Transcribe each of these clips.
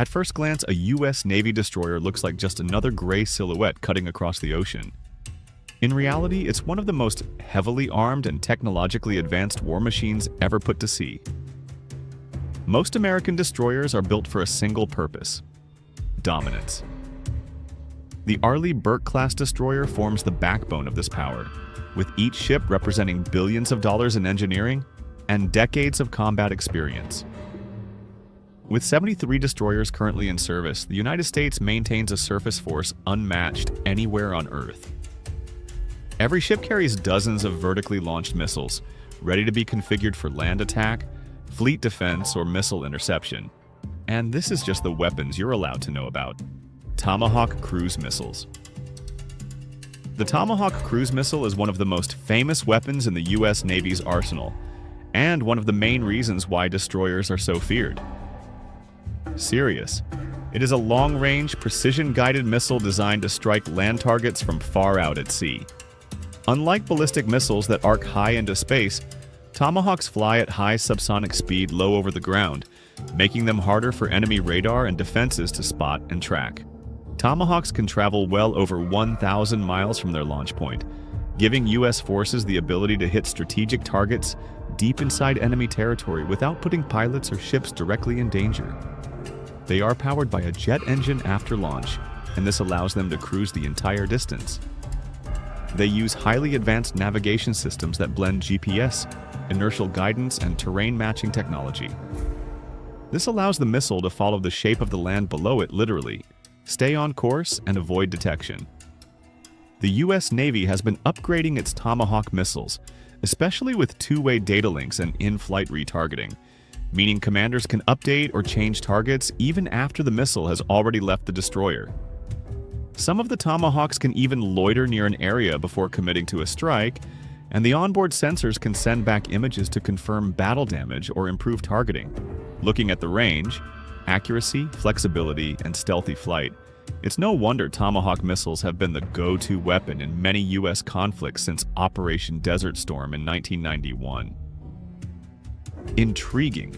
At first glance, a U.S. Navy destroyer looks like just another gray silhouette cutting across the ocean. In reality, it's one of the most heavily armed and technologically advanced war machines ever put to sea. Most American destroyers are built for a single purpose: dominance. The Arleigh Burke-class destroyer forms the backbone of this power, with each ship representing billions of dollars in engineering and decades of combat experience. With 73 destroyers currently in service, the United States maintains a surface force unmatched anywhere on Earth. Every ship carries dozens of vertically launched missiles, ready to be configured for land attack, fleet defense, or missile interception. And this is just the weapons you're allowed to know about: Tomahawk cruise missiles. The Tomahawk cruise missile is one of the most famous weapons in the U.S. Navy's arsenal, and one of the main reasons why destroyers are so feared. Serious. It is a long-range, precision-guided missile designed to strike land targets from far out at sea. Unlike ballistic missiles that arc high into space, Tomahawks fly at high subsonic speed low over the ground, making them harder for enemy radar and defenses to spot and track. Tomahawks can travel well over 1,000 miles from their launch point, giving U.S. forces the ability to hit strategic targets deep inside enemy territory without putting pilots or ships directly in danger. They are powered by a jet engine after launch, and this allows them to cruise the entire distance. They use highly advanced navigation systems that blend GPS, inertial guidance, and terrain matching technology. This allows the missile to follow the shape of the land below it literally, stay on course, and avoid detection. The U.S. Navy has been upgrading its Tomahawk missiles, especially with two-way data links and in-flight retargeting, meaning commanders can update or change targets even after the missile has already left the destroyer. Some of the Tomahawks can even loiter near an area before committing to a strike, and the onboard sensors can send back images to confirm battle damage or improve targeting. Looking at the range, accuracy, flexibility, and stealthy flight, it's no wonder Tomahawk missiles have been the go-to weapon in many U.S. conflicts since Operation Desert Storm in 1991. Intriguing.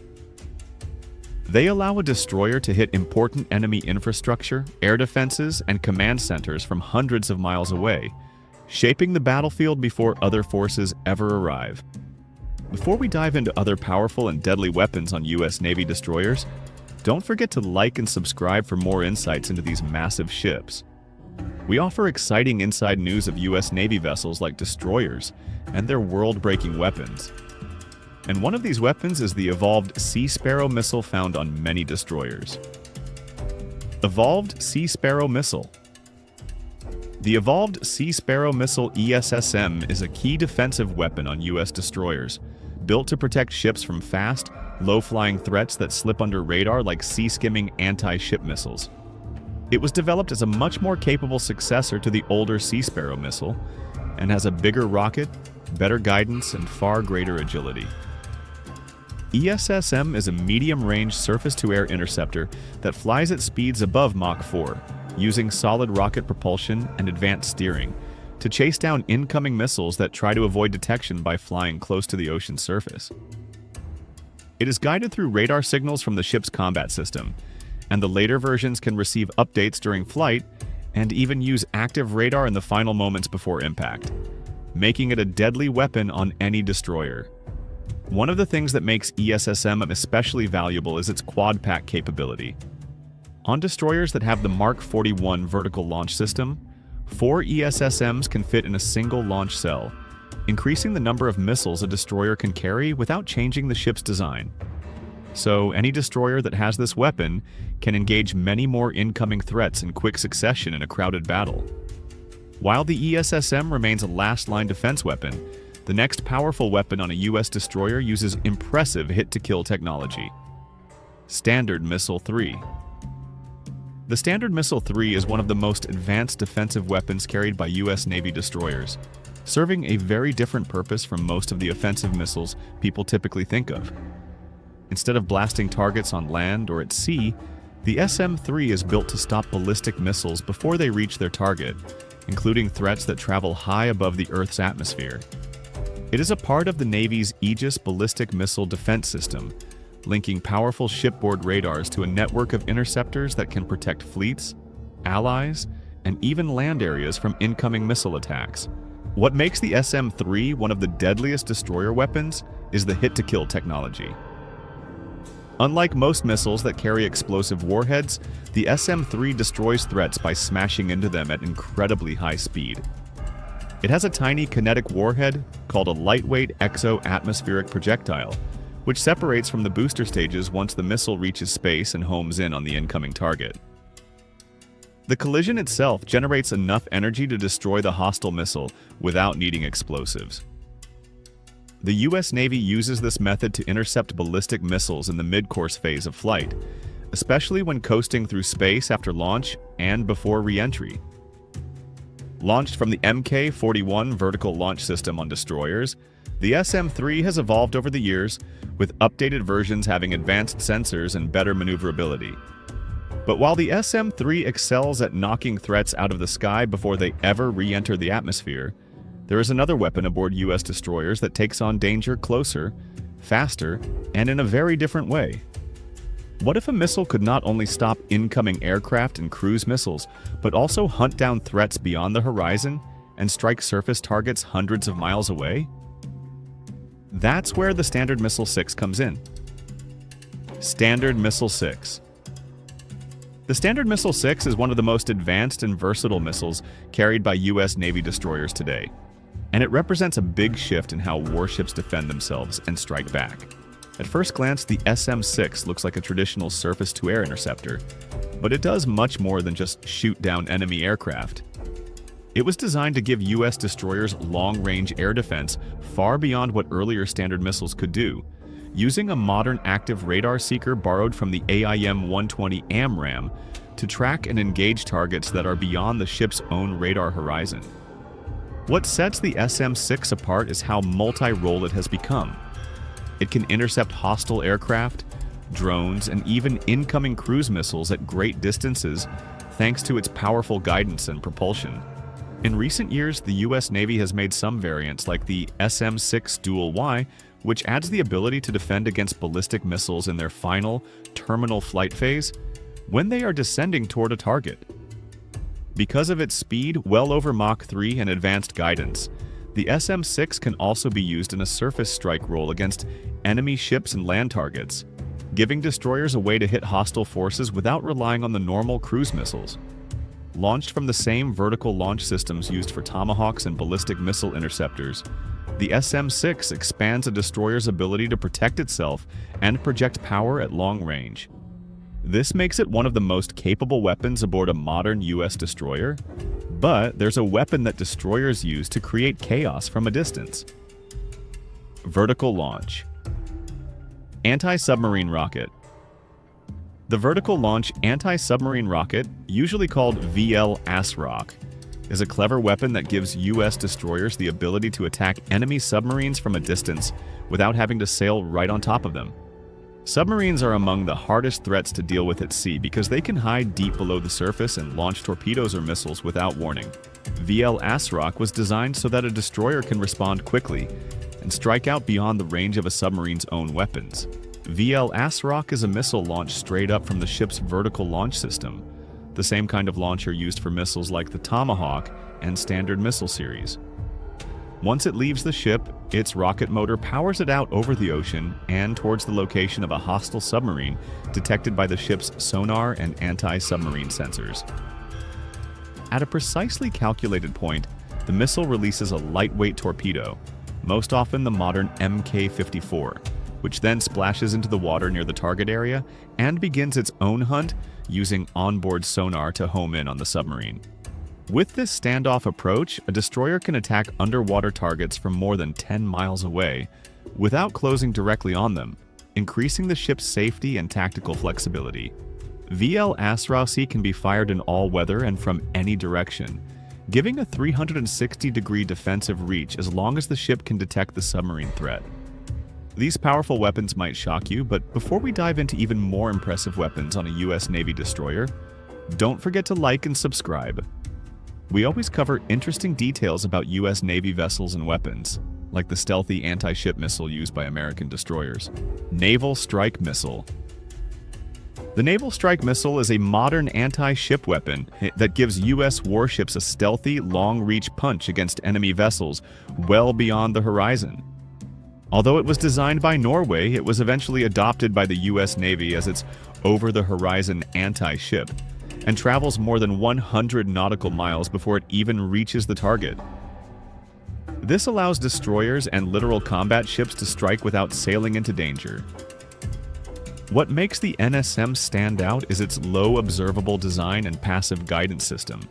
They allow a destroyer to hit important enemy infrastructure, air defenses, and command centers from hundreds of miles away, shaping the battlefield before other forces ever arrive. Before we dive into other powerful and deadly weapons on U.S. Navy destroyers, don't forget to like and subscribe for more insights into these massive ships. We offer exciting inside news of U.S. Navy vessels like destroyers and their world-breaking weapons. And one of these weapons is the evolved Sea Sparrow missile found on many destroyers. Evolved Sea Sparrow missile. The Evolved Sea Sparrow missile ESSM is a key defensive weapon on U.S. destroyers, built to protect ships from fast, low-flying threats that slip under radar like sea-skimming anti-ship missiles. It was developed as a much more capable successor to the older Sea Sparrow missile, and has a bigger rocket, better guidance, and far greater agility. ESSM is a medium-range surface-to-air interceptor that flies at speeds above Mach 4, using solid rocket propulsion and advanced steering to chase down incoming missiles that try to avoid detection by flying close to the ocean's surface. It is guided through radar signals from the ship's combat system, and the later versions can receive updates during flight and even use active radar in the final moments before impact, making it a deadly weapon on any destroyer. One of the things that makes ESSM especially valuable is its quad-pack capability. On destroyers that have the Mark 41 vertical launch system, 4 ESSMs can fit in a single launch cell, increasing the number of missiles a destroyer can carry without changing the ship's design. So any destroyer that has this weapon can engage many more incoming threats in quick succession in a crowded battle. While the ESSM remains a last-line defense weapon, the next powerful weapon on a U.S. destroyer uses impressive hit-to-kill technology. Standard Missile 3. The Standard Missile 3 is one of the most advanced defensive weapons carried by U.S. Navy destroyers, serving a very different purpose from most of the offensive missiles people typically think of. Instead of blasting targets on land or at sea, the SM-3 is built to stop ballistic missiles before they reach their target, including threats that travel high above the Earth's atmosphere. It is a part of the Navy's Aegis ballistic missile defense system, linking powerful shipboard radars to a network of interceptors that can protect fleets, allies, and even land areas from incoming missile attacks. What makes the SM-3 one of the deadliest destroyer weapons is the hit-to-kill technology. Unlike most missiles that carry explosive warheads, the SM-3 destroys threats by smashing into them at incredibly high speed. It has a tiny kinetic warhead called a lightweight exo-atmospheric projectile, which separates from the booster stages once the missile reaches space and homes in on the incoming target. The collision itself generates enough energy to destroy the hostile missile without needing explosives. The U.S. Navy uses this method to intercept ballistic missiles in the mid-course phase of flight, especially when coasting through space after launch and before re-entry. Launched from the Mk-41 vertical launch system on destroyers, the SM-3 has evolved over the years, with updated versions having advanced sensors and better maneuverability. But while the SM-3 excels at knocking threats out of the sky before they ever re-enter the atmosphere, there is another weapon aboard U.S. destroyers that takes on danger closer, faster, and in a very different way. What if a missile could not only stop incoming aircraft and cruise missiles, but also hunt down threats beyond the horizon and strike surface targets hundreds of miles away? That's where the Standard Missile-6 comes in. Standard Missile-6. The Standard Missile-6 is one of the most advanced and versatile missiles carried by U.S. Navy destroyers today, and it represents a big shift in how warships defend themselves and strike back. At first glance, the SM-6 looks like a traditional surface-to-air interceptor, but it does much more than just shoot down enemy aircraft. It was designed to give U.S. destroyers long-range air defense far beyond what earlier Standard missiles could do, using a modern active radar seeker borrowed from the AIM-120 AMRAAM to track and engage targets that are beyond the ship's own radar horizon. What sets the SM-6 apart is how multi-role it has become. It can intercept hostile aircraft, drones, and even incoming cruise missiles at great distances thanks to its powerful guidance and propulsion. In recent years, the U.S. Navy has made some variants like the SM-6 Dual Y, which adds the ability to defend against ballistic missiles in their final, terminal flight phase when they are descending toward a target. Because of its speed, well over Mach 3 and advanced guidance, the SM-6 can also be used in a surface strike role against enemy ships and land targets, giving destroyers a way to hit hostile forces without relying on the normal cruise missiles. Launched from the same vertical launch systems used for Tomahawks and ballistic missile interceptors, the SM-6 expands a destroyer's ability to protect itself and project power at long range. This makes it one of the most capable weapons aboard a modern U.S. destroyer, but there's a weapon that destroyers use to create chaos from a distance. Vertical launch. Anti-submarine rocket. The vertical launch anti-submarine rocket, usually called VL-ASROC, is a clever weapon that gives U.S. destroyers the ability to attack enemy submarines from a distance without having to sail right on top of them. Submarines are among the hardest threats to deal with at sea because they can hide deep below the surface and launch torpedoes or missiles without warning. VL-ASROC was designed so that a destroyer can respond quickly and strike out beyond the range of a submarine's own weapons. VL-ASROC is a missile launched straight up from the ship's vertical launch system, the same kind of launcher used for missiles like the Tomahawk and Standard Missile series. Once it leaves the ship, its rocket motor powers it out over the ocean and towards the location of a hostile submarine detected by the ship's sonar and anti-submarine sensors. At a precisely calculated point, the missile releases a lightweight torpedo, most often the modern Mk-54, which then splashes into the water near the target area and begins its own hunt using onboard sonar to home in on the submarine. With this standoff approach, a destroyer can attack underwater targets from more than 10 miles away without closing directly on them, increasing the ship's safety and tactical flexibility. VL-ASROC can be fired in all weather and from any direction, giving a 360-degree defensive reach as long as the ship can detect the submarine threat. These powerful weapons might shock you, but before we dive into even more impressive weapons on a U.S. Navy destroyer, don't forget to like and subscribe. We always cover interesting details about U.S. Navy vessels and weapons, like the stealthy anti-ship missile used by American destroyers. Naval Strike Missile. The Naval Strike Missile is a modern anti-ship weapon that gives U.S. warships a stealthy, long-reach punch against enemy vessels well beyond the horizon. Although it was designed by Norway, it was eventually adopted by the U.S. Navy as its over-the-horizon anti-ship, and travels more than 100 nautical miles before it even reaches the target. This allows destroyers and littoral combat ships to strike without sailing into danger. What makes the NSM stand out is its low observable design and passive guidance system.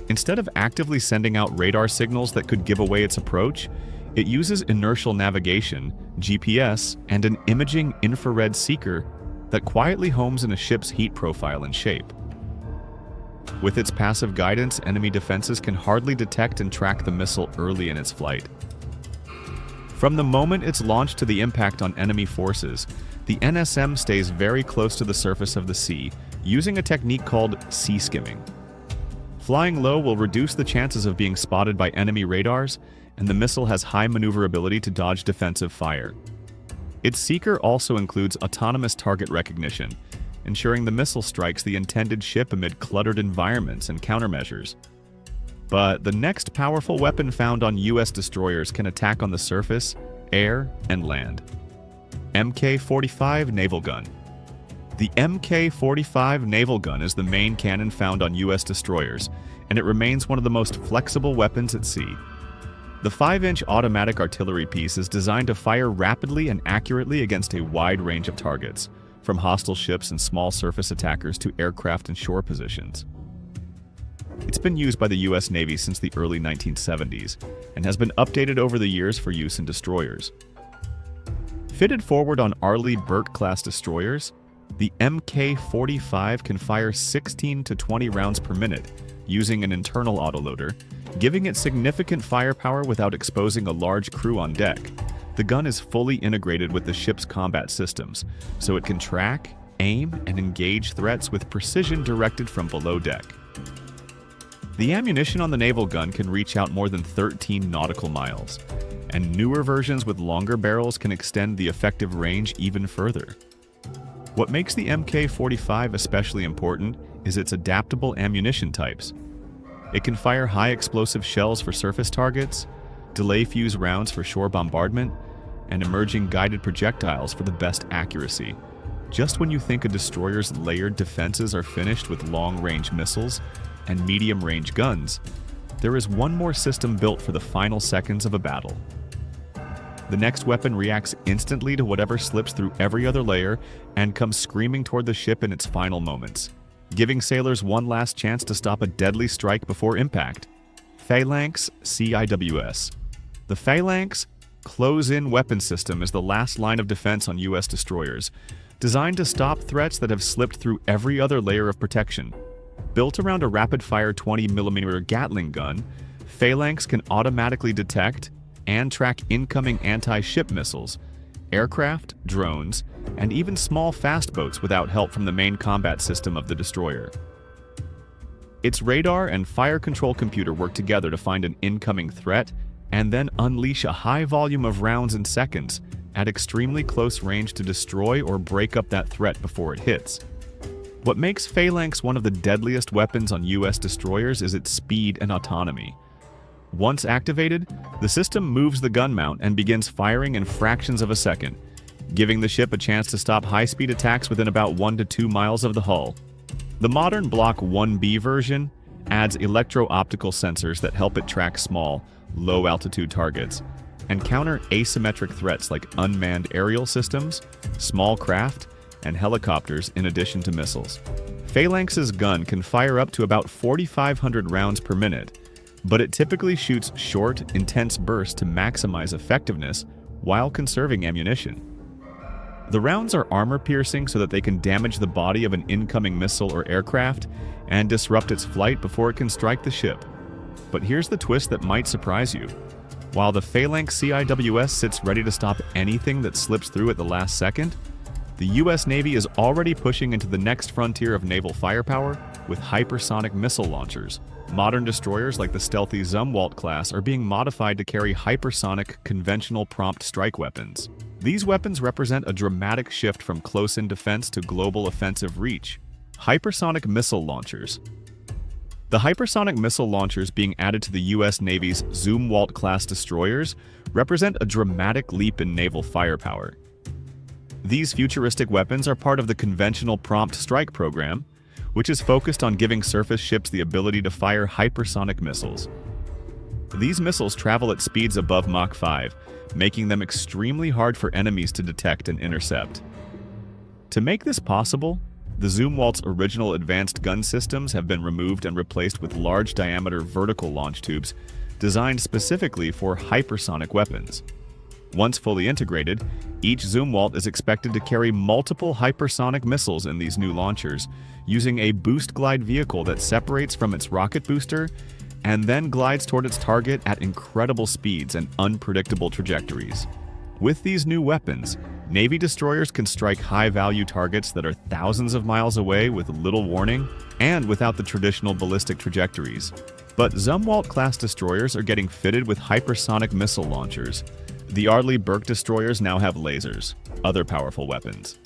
Instead of actively sending out radar signals that could give away its approach, it uses inertial navigation, GPS, and an imaging infrared seeker that quietly homes in a ship's heat profile and shape. With its passive guidance, enemy defenses can hardly detect and track the missile early in its flight. From the moment it's launched to the impact on enemy forces, the NSM stays very close to the surface of the sea, using a technique called sea skimming. Flying low will reduce the chances of being spotted by enemy radars, and the missile has high maneuverability to dodge defensive fire. Its seeker also includes autonomous target recognition, ensuring the missile strikes the intended ship amid cluttered environments and countermeasures. But the next powerful weapon found on U.S. destroyers can attack on the surface, air, and land. Mk-45 Naval Gun. The Mk-45 naval gun is the main cannon found on U.S. destroyers, and it remains one of the most flexible weapons at sea. The 5-inch automatic artillery piece is designed to fire rapidly and accurately against a wide range of targets, from hostile ships and small surface attackers to aircraft and shore positions. It's been used by the U.S. Navy since the early 1970s, and has been updated over the years for use in destroyers. Fitted forward on Arleigh Burke-class destroyers, the Mk-45 can fire 16 to 20 rounds per minute using an internal autoloader, giving it significant firepower without exposing a large crew on deck. The gun is fully integrated with the ship's combat systems, so it can track, aim, and engage threats with precision directed from below deck. The ammunition on the naval gun can reach out more than 13 nautical miles, and newer versions with longer barrels can extend the effective range even further. What makes the Mk-45 especially important is its adaptable ammunition types. It can fire high explosive shells for surface targets, delay fuse rounds for shore bombardment, and emerging guided projectiles for the best accuracy. Just when you think a destroyer's layered defenses are finished with long-range missiles and medium-range guns, there is one more system built for the final seconds of a battle. The next weapon reacts instantly to whatever slips through every other layer and comes screaming toward the ship in its final moments, giving sailors one last chance to stop a deadly strike before impact. Phalanx CIWS. The Phalanx close-in weapon system is the last line of defense on U.S. destroyers, designed to stop threats that have slipped through every other layer of protection. Built around a rapid-fire 20mm Gatling gun, Phalanx can automatically detect and track incoming anti-ship missiles, aircraft, drones, and even small fast boats without help from the main combat system of the destroyer. Its radar and fire control computer work together to find an incoming threat and then unleash a high volume of rounds in seconds at extremely close range to destroy or break up that threat before it hits. What makes Phalanx one of the deadliest weapons on U.S. destroyers is its speed and autonomy. Once activated, the system moves the gun mount and begins firing in fractions of a second, giving the ship a chance to stop high-speed attacks within about 1 to 2 miles of the hull. The modern Block 1B version adds electro-optical sensors that help it track small, low-altitude targets and counter asymmetric threats like unmanned aerial systems, small craft, and helicopters in addition to missiles. Phalanx's gun can fire up to about 4,500 rounds per minute, but it typically shoots short, intense bursts to maximize effectiveness while conserving ammunition. The rounds are armor-piercing so that they can damage the body of an incoming missile or aircraft and disrupt its flight before it can strike the ship. But here's the twist that might surprise you. While the Phalanx CIWS sits ready to stop anything that slips through at the last second, the U.S. Navy is already pushing into the next frontier of naval firepower, with hypersonic missile launchers. Modern destroyers like the stealthy Zumwalt-class are being modified to carry hypersonic conventional prompt strike weapons. These weapons represent a dramatic shift from close-in defense to global offensive reach. Hypersonic missile launchers. The hypersonic missile launchers being added to the U.S. Navy's Zumwalt-class destroyers represent a dramatic leap in naval firepower. These futuristic weapons are part of the conventional prompt strike program, which is focused on giving surface ships the ability to fire hypersonic missiles. These missiles travel at speeds above Mach 5, making them extremely hard for enemies to detect and intercept. To make this possible, the Zumwalt's original advanced gun systems have been removed and replaced with large-diameter vertical launch tubes designed specifically for hypersonic weapons. Once fully integrated, each Zumwalt is expected to carry multiple hypersonic missiles in these new launchers, using a boost glide vehicle that separates from its rocket booster and then glides toward its target at incredible speeds and unpredictable trajectories. With these new weapons, Navy destroyers can strike high-value targets that are thousands of miles away with little warning and without the traditional ballistic trajectories. But Zumwalt-class destroyers are getting fitted with hypersonic missile launchers. The Arleigh Burke destroyers now have lasers, other powerful weapons.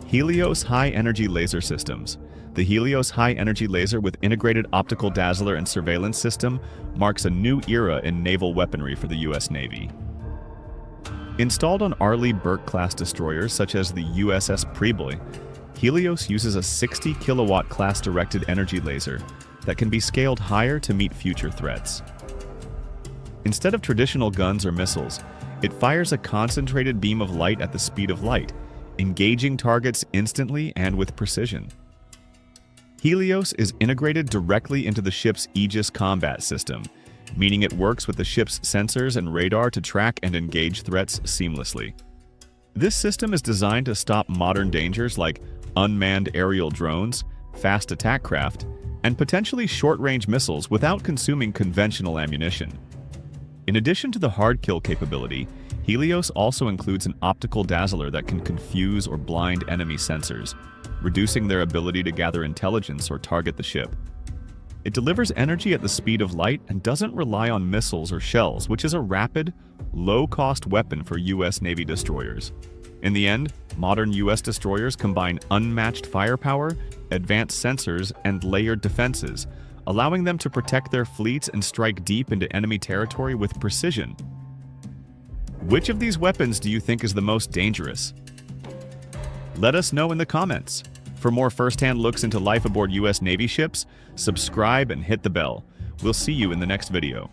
Helios High-Energy Laser Systems. The Helios High-Energy Laser with integrated optical dazzler and surveillance system marks a new era in naval weaponry for the U.S. Navy. Installed on Arleigh Burke-class destroyers such as the USS Priboi, Helios uses a 60 kilowatt class-directed energy laser that can be scaled higher to meet future threats. Instead of traditional guns or missiles, it fires a concentrated beam of light at the speed of light, engaging targets instantly and with precision. Helios is integrated directly into the ship's Aegis combat system, meaning it works with the ship's sensors and radar to track and engage threats seamlessly. This system is designed to stop modern dangers like unmanned aerial drones, fast attack craft, and potentially short-range missiles without consuming conventional ammunition. In addition to the hard kill capability, Helios also includes an optical dazzler that can confuse or blind enemy sensors, reducing their ability to gather intelligence or target the ship. It delivers energy at the speed of light and doesn't rely on missiles or shells, which is a rapid, low-cost weapon for U.S. Navy destroyers. In the end, modern U.S. destroyers combine unmatched firepower, advanced sensors, and layered defenses, allowing them to protect their fleets and strike deep into enemy territory with precision. Which of these weapons do you think is the most dangerous? Let us know in the comments. For more first-hand looks into life aboard U.S. Navy ships, subscribe and hit the bell. We'll see you in the next video.